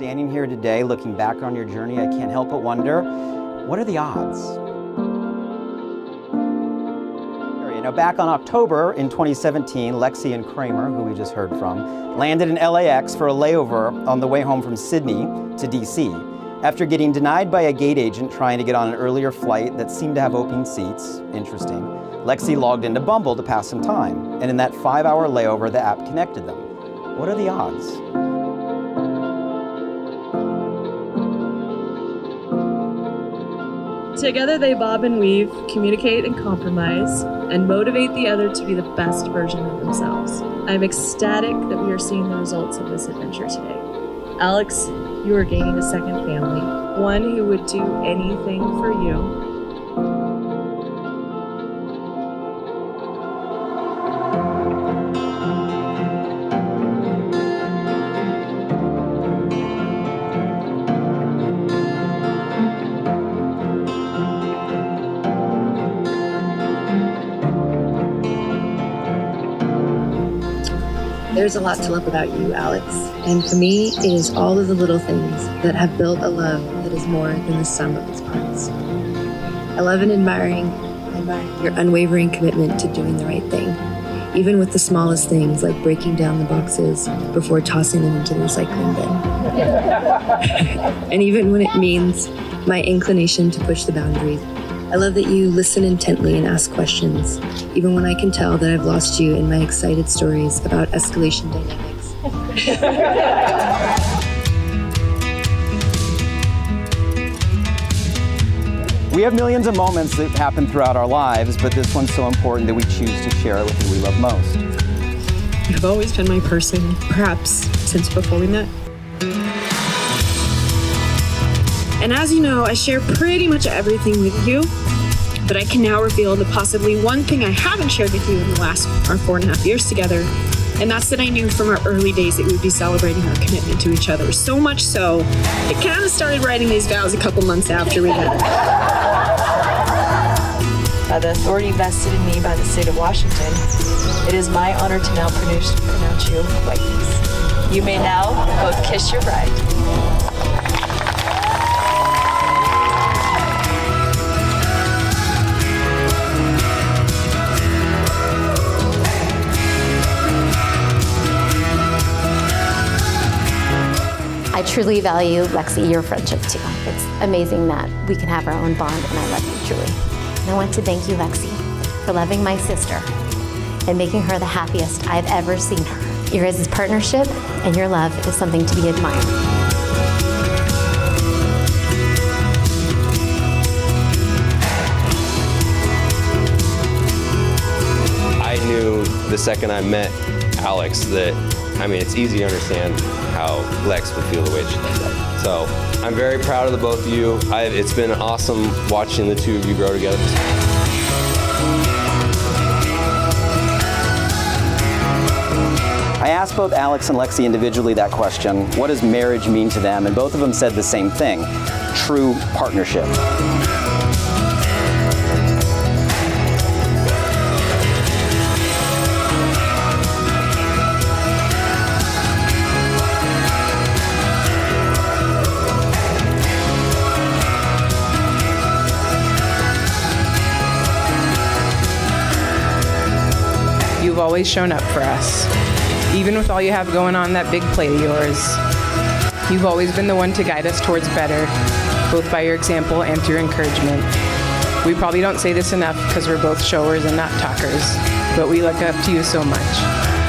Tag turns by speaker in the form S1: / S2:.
S1: Standing here today, looking back on your journey, I can't help but wonder, what are the odds? Now, back on October in 2017, Lexi and Kramer, who we just heard from, landed in LAX for a layover on the way home from Sydney to DC. After getting denied by a gate agent trying to get on an earlier flight that seemed to have open seats, interesting, Lexi logged into Bumble to pass some time. And in that 5-hour layover, the app connected them. What are the odds?
S2: Together they bob and weave, communicate and compromise, and motivate the other to be the best version of themselves. I'm ecstatic that we are seeing the results of this adventure today. Alex, you are gaining a second family, one who would do anything for you.
S3: There's a lot to love about you, Alex. And for me, it is all of the little things that have built a love that is more than the sum of its parts. I love and admire your unwavering commitment to doing the right thing, even with the smallest things like breaking down the boxes before tossing them into the recycling bin. And even when it means my inclination to push the boundaries. I love that you listen intently and ask questions, even when I can tell that I've lost you in my excited stories about escalation dynamics.
S1: We have millions of moments that happen throughout our lives, but this one's so important that we choose to share it with who we love most.
S2: You've always been my person, perhaps since before we met. And as you know, I share pretty much everything with you, but I can now reveal the possibly one thing I haven't shared with you in the last 4.5 years together, and that's that I knew from our early days that we would be celebrating our commitment to each other. So much so, I kind of started writing these vows a couple months after we met.
S4: By the authority vested in me by the state of Washington, it is my honor to now pronounce you Alexis. You may now both kiss your bride.
S5: I truly value, Lexi, your friendship too. It's amazing that we can have our own bond, and I love you truly. And I want to thank you, Lexi, for loving my sister and making her the happiest I've ever seen her. Your guys' partnership and your love is something to be admired.
S6: I knew the second I met Alex that, it's easy to understand how Lex would feel the way she does. So I'm very proud of the both of you. It's been awesome watching the two of you grow together.
S1: I asked both Alex and Lexi individually that question, what does marriage mean to them? And both of them said the same thing, true partnership.
S7: You've always shown up for us. Even with all you have going on that big plate of yours, you've always been the one to guide us towards better, both by your example and through encouragement. We probably don't say this enough because we're both showers and not talkers, but we look up to you so much.